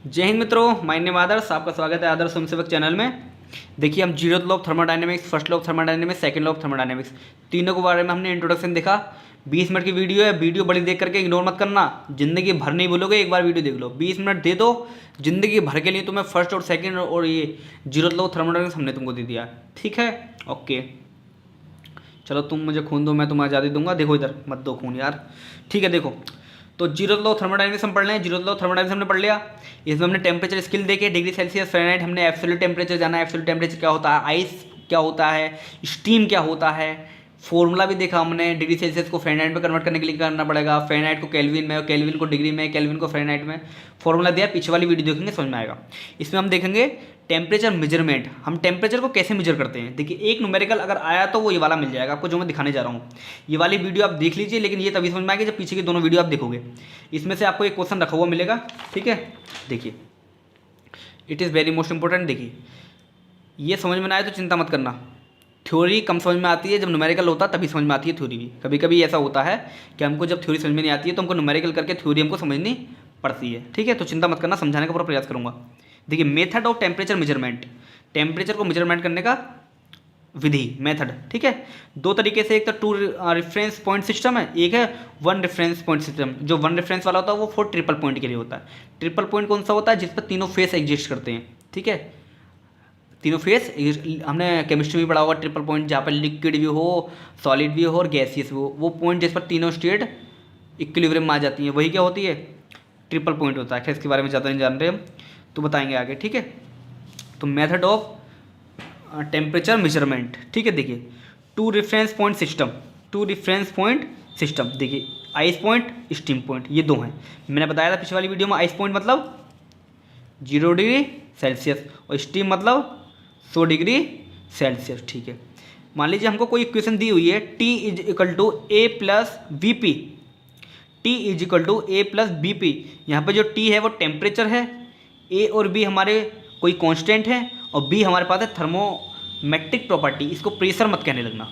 जय हिंद मित्रों, my name आदर्श। आपका स्वागत है आदर्श स्वयंसेवक चैनल में। देखिए, हम zero law of thermodynamics, first law of thermodynamics, second law of thermodynamics, तीनों के बारे में हमने इंट्रोडक्शन देखा। 20 मिनट की वीडियो है। वीडियो बड़ी देख करके इग्नोर मत करना, जिंदगी भर नहीं भूलोगे। एक बार वीडियो देख लो, 20 मिनट दे दो, जिंदगी भर के लिए तुम्हें फर्स्ट और सेकंड और ये जीरो लॉ ऑफ थर्मोडायनेमिक्स हमने तुमको दे दिया। ठीक है, ओके। चलो, तुम मुझे खून दो, मैं तुम्हें आज़ादी दूंगा। देखो इधर, मत दो खून यार। ठीक है, देखो तो जीरो लॉ थर्मोडायनेमिक्स हम पढ़ लें। जीरो लॉ थर्मोडायनेमिक्स हमने पढ़ लिया। इसमें हमने टेम्परेचर स्केल देखे, डिग्री सेल्सियस, फ़ारेनहाइट। हमने एब्सोल्यूट टेम्परेचर जाना है। एब्सोल्यूट टेम्परेचर क्या होता है, आइस क्या होता है, स्टीम क्या होता है। फॉर्मूला भी देखा हमने। डिग्री सेल्सियस को फ़ारेनहाइट में कन्वर्ट करने के लिए करना पड़ेगा। फ़ारेनहाइट को केल्विन में, और केल्विन को डिग्री में, केल्विन को फ़ारेनहाइट में। फॉर्मूला दिया, पीछे वाली वीडियो देखेंगे समझ में आएगा। इसमें हम देखेंगे टेम्परेचर मेजरमेंट। हम टेम्परेचर को कैसे मेजर करते हैं। देखिए, एक न्यूमेरिकल अगर आया तो वो ये वाला मिल जाएगा आपको, जो मैं दिखाने जा रहा हूँ। ये वाली वीडियो आप देख लीजिए, लेकिन ये तभी समझ में आएगी जब पीछे की दोनों वीडियो आप देखोगे। इसमें से आपको एक क्वेश्चन रखा हुआ मिलेगा। ठीक है, देखिए, it is very most important. देखिए, ये समझ में ना आए तो चिंता मत करना। थ्योरी कम समझ में आती है, जब न्यूमेरिकल होता है तभी समझ में आती है थ्योरी भी। कभी कभी ऐसा होता है कि हमको जब थ्योरी समझ में नहीं आती है तो हमको न्यूमेरिकल करके थ्योरी हमको समझनी पड़ती है। ठीक है, तो चिंता मत करना, समझाने का पूरा प्रयास करूँगा। देखिए, method of temperature measurement. Temperature को मेजरमेंट करने का विधि, मेथड। ठीक है, दो तरीके से। एक तो टू रेफरेंस पॉइंट सिस्टम है, एक है वन रेफरेंस पॉइंट सिस्टम। जो वन रेफरेंस वाला होता है वो 4 ट्रिपल पॉइंट के लिए होता है। ट्रिपल पॉइंट कौन सा होता है, जिस पर तीनों फेस एग्जिस्ट करते हैं। ठीक है, तीनों फेस हमने केमिस्ट्री में पढ़ा होगा। ट्रिपल पॉइंट जहाँ पर लिक्विड भी हो, सॉलिड भी हो और गैसियस भी हो, वो पॉइंट जिस पर तीनों स्टेट इक्विलिब्रियम में आ जाती हैं, वही क्या होती है, ट्रिपल पॉइंट होता है। खैर, इसके बारे में ज़्यादा नहीं जान रहे हम, तो बताएंगे आगे। ठीक है, तो मेथड ऑफ टेम्परेचर मेजरमेंट। ठीक है, देखिए, two reference point system. Two reference point system, देखिए, आइस पॉइंट, स्टीम पॉइंट, ये दो हैं। मैंने बताया था पिछली वाली वीडियो में, आइस पॉइंट मतलब 0 डिग्री सेल्सियस और स्टीम मतलब 100 डिग्री सेल्सियस। ठीक है, मान लीजिए हमको कोई इक्वेशन दी हुई है, T is equal to a plus b p. T is equal to a plus b p. यहाँ पर जो T है वो टेम्परेचर है, ए और बी हमारे कोई कांस्टेंट है, और बी हमारे पास है थर्मोमेट्रिक प्रॉपर्टी। इसको प्रेशर मत कहने लगना।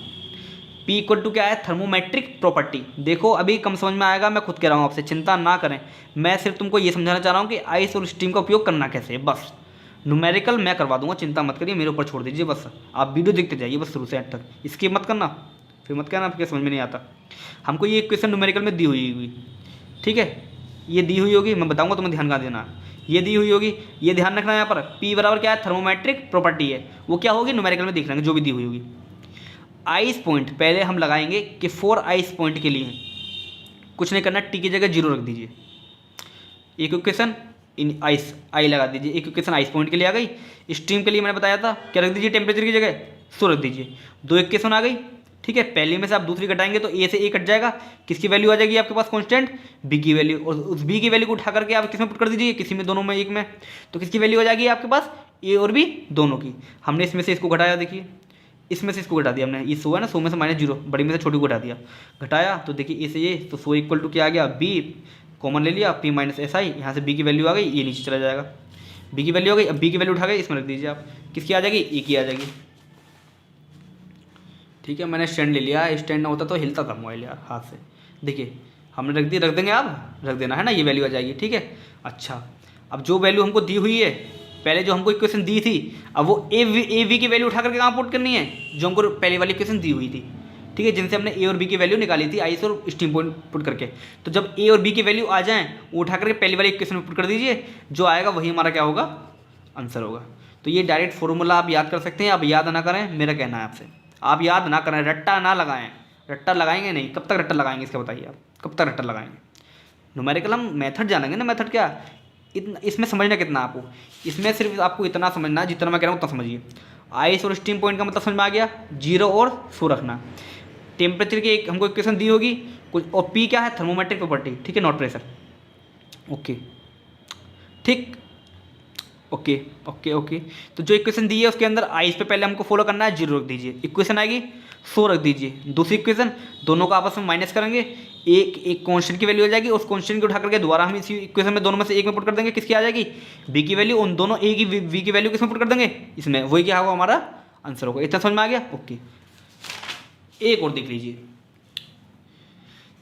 P इक्वल टू क्या है, थर्मोमेट्रिक प्रॉपर्टी। देखो, अभी कम समझ में आएगा, मैं खुद कह रहा हूँ आपसे, चिंता ना करें। मैं सिर्फ तुमको ये समझाना चाह रहा हूँ कि आइस और स्टीम का उपयोग करना कैसे है, बस। न्यूमेरिकल मैं करवा दूंगा, चिंता मत करिए, मेरे ऊपर छोड़ दीजिए बस। आप वीडियो देखते जाइए बस, शुरू से एंड तक। स्किप मत करना, फिर मत कहना आपके समझ में नहीं आता। हमको ये इक्वेशन न्यूमेरिकल में दी हुई। ठीक है, ये दी हुई होगी, मैं बताऊंगा, तुम्हें ध्यान कहाँ देना। ये दी हुई होगी, ये ध्यान रखना। यहाँ पर P बराबर क्या है, थर्मोमेट्रिक प्रॉपर्टी है, वो क्या होगी न्यूमेरिकल में देख लेंगे, जो भी दी हुई होगी। आइस पॉइंट पहले हम लगाएंगे कि 4 आइस पॉइंट के लिए कुछ नहीं करना, T की जगह 0 रख दीजिए। एक इक्वेशन इन आइस आई लगा दीजिए, एक इक्वेशन आइस पॉइंट के लिए आ गई। स्टीम के लिए मैंने बताया था क्या रख दीजिए, टेम्परेचर की जगह 100 रख दीजिए। दो इक्वेशन आ गई। ठीक है, पहली में से आप दूसरी घटाएंगे तो ए से ए कट जाएगा। किसकी वैल्यू आ जाएगी आपके पास, कांस्टेंट बी की वैल्यू, और उस बी की वैल्यू को उठा करके आप किस में पुट कर दीजिए, किसी में, दोनों में, एक में। तो किसकी वैल्यू आ जाएगी आपके पास, ए और बी दोनों की। हमने इसमें से इसको घटाया, देखिए, इसमें से इसको घटा दिया हमने। ये 100 है ना, 100 में से -0, बड़ी में से छोटी को घटा दिया, घटाया तो देखिए ए से ये, तो 100 इक्वल टू क्या आ गया, बी कॉमन ले लिया, P माइनस एस आई। यहाँ से बी की वैल्यू आ गई, ये नीचे चला जाएगा। बी की वैल्यू आ गई, अब बी की वैल्यू उठा गई, इसमें रख दीजिए आप। किसकी आ जाएगी, ए की आ जाएगी। ठीक है, मैंने स्टैंड ले लिया। स्टैंड ना होता तो हिलता था मोबाइल यार हाथ से। देखिए, हमने रख दी, रख देंगे आप, रख देना है ना, ये वैल्यू आ जाएगी। ठीक है, अच्छा, अब जो वैल्यू हमको दी हुई है, पहले जो हमको इक्वेशन दी थी, अब वो ए वी की वैल्यू उठा करके कहाँ पुट करनी है, जो हमको पहले वाली इक्वेशन दी हुई थी। ठीक है, जिनसे हमने ए और बी की वैल्यू निकाली थी, आइस और स्टीम पॉइंट पुट करके। तो जब ए और बी की वैल्यू आ जाएँ, वो उठा करके पहली वाली इक्वेशन में पुट कर दीजिए, जो आएगा वही हमारा क्या होगा, आंसर होगा। तो ये डायरेक्ट फॉर्मूला आप याद कर सकते हैं। आप याद ना करें, मेरा कहना है आपसे, आप याद ना करें, रट्टा ना लगाएं। रट्टा लगाएंगे नहीं, कब तक रट्टा लगाएंगे इसका बताइए आप, कब तक रट्टा लगाएंगे। न्यूमेरिकल हम मेथड जानेंगे ना, मेथड क्या, इतना इसमें समझना कितना आपको, इसमें सिर्फ आपको इतना समझना है जितना मैं कह रहा हूँ उतना समझिए। आइस और स्टीम पॉइंट का मतलब समझ में आ गया, 0 और 100 रखना। टेम्परेचर की एक हमको इक्वेशन दी होगी कुछ, और P क्या है, थर्मोमेट्रिक प्रॉपर्टी। ठीक है, नॉट प्रेशर। ओके, ठीक, ओके ओके ओके। तो जो इक्वेशन दी है उसके अंदर आइस पे पहले हमको फॉलो करना है, 0 रख दीजिए। इक्वेशन आएगी 100 रख दीजिए। दूसरी इक्वेशन, दोनों को आपस में माइनस करेंगे, एक कांस्टेंट की वैल्यू आ जाएगी, उस कांस्टेंट को उठा करके दोबारा हम इसी इक्वेशन में दोनों में से एक में पुट कर देंगे, किसकी आ जाएगी, बी की वैल्यू। उन दोनों ए की वी की वैल्यू किसमें पुट कर देंगे, इसमें, वही क्या होगा हमारा आंसर होगा। इतना समझ में आ गया, ओके। एक और देख लीजिए,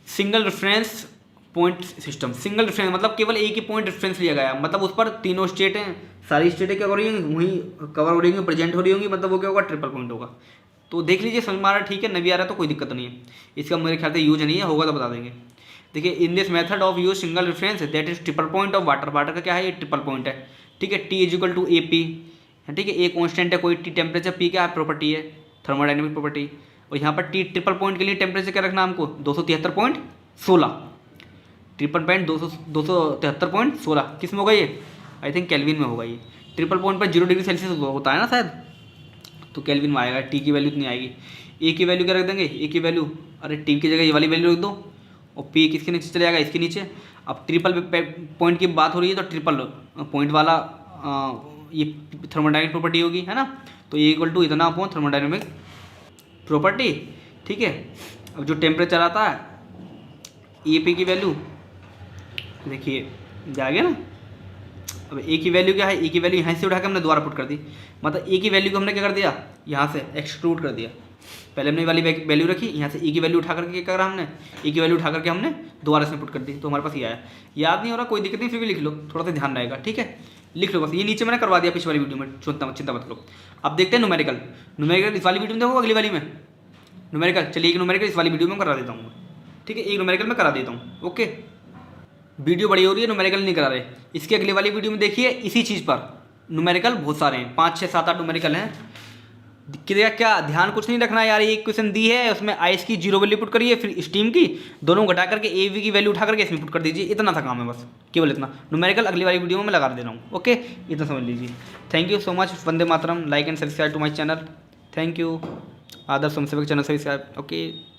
single reference point system, single reference मतलब केवल एक ही पॉइंट रेफरेंस लिया गया, मतलब उस पर तीनों स्टेटें, सारी स्टेटें क्या हो रही होंगी, वहीं कवर हो रही होंगी, प्रेजेंट हो रही होंगी, मतलब वो क्या होगा, ट्रिपल पॉइंट होगा। तो देख लीजिए, समझ में आ रहा है, ठीक है, नहीं आ रहा तो कोई दिक्कत नहीं है, इसका मेरे ख्याल से यूज नहीं है, होगा तो बता देंगे। देखिए, in this method of use single reference that is triple point of water, water का क्या है, ये ट्रिपल पॉइंट है, ठीक है। T is equal to a p, ठीक है, ए कॉन्स्टेंट है कोई, टी टेम्परेचर, पी क्या है, प्रॉपर्टी है, थर्मोडाइनमिक प्रॉपर्टी। और यहाँ पर टी ट्रिपल पॉइंट के लिए टेम्परेचर क्या रखना हमको, 273.16, ट्रिपल पॉइंट 273.16 किस में होगा ये, आई थिंक केल्विन में होगा ये। ट्रिपल पॉइंट पर 0 डिग्री सेल्सियस होता है ना शायद, तो केल्विन में आएगा। टी की वैल्यू इतनी आएगी। ए की वैल्यू क्या रख देंगे, ए की वैल्यू, अरे टी की जगह ये वाली वैल्यू रख दो, और पी किसके नीचे चले जाएगा, इसके नीचे। अब ट्रिपल पॉइंट की बात हो रही है तो ट्रिपल पॉइंट वाला ये थर्मोडाइनमिक प्रॉपर्टी होगी, है ना। तो ए इक्वल टू इतना अपॉन थर्मोडाइनमिक प्रॉपर्टी, ठीक है। अब जो टेम्परेचर आता है, ए पी की वैल्यू देखिए जा गया ना। अब ए की वैल्यू क्या है, ए की वैल्यू यहाँ से उठा के हमने दोबारा पुट कर दी, मतलब ए की वैल्यू को हमने क्या कर दिया, यहाँ से एक्सक्लूड कर दिया। पहले हमने वाली वैल्यू रखी, यहाँ से ए की वैल्यू उठा करके क्या करा हमने, ए की वैल्यू उठा करके हमने दोबारा इसमें पुट कर दी, तो हमारे पास ये आया। याद नहीं हो रहा कोई दिक्कत नहीं, फिर भी लिख लो, थोड़ा सा ध्यान रहेगा, ठीक है, लिख लो बस। ये नीचे मैंने करवा दिया पिछली वाली वीडियो में, चिंता मत करो। अब देखते हैं न्यूमेरिकल, न्यूमेरिकल इस वाली वीडियो में देखो, अगली वाली में न्यूमेरिकल। चलिए एक न्यूमेरिकल इस वाली वीडियो में करा देता हूँ, ठीक है, एक न्यूमेरिकल में करा देता हूँ, ओके। वीडियो बड़ी हो रही है, न्यूमेरिकल नहीं करा रहे, इसकी अगली वाली वीडियो में देखिए, इसी चीज़ पर न्यूमेरिकल बहुत सारे हैं, 5 6 7 8 न्यूमेरिकल हैं। क्या ध्यान कुछ नहीं रखना यार, एक क्वेश्चन दी है उसमें आइस की 0 वैल्यू पुट करिए, फिर स्टीम की दोनों घटा करके ए वी की वैल्यू उठा करके इसमें पुट कर दीजिए, इतना सा काम है बस, केवल इतना। न्यूमेरिकल अगली वाली वीडियो में मैं लगा दे रहा हूँ, ओके, इतना समझ लीजिए। Thank you so much, Vande Mataram, like and subscribe to my channel, thank you, Adarsh Swayamsevak channel subscribe, okay.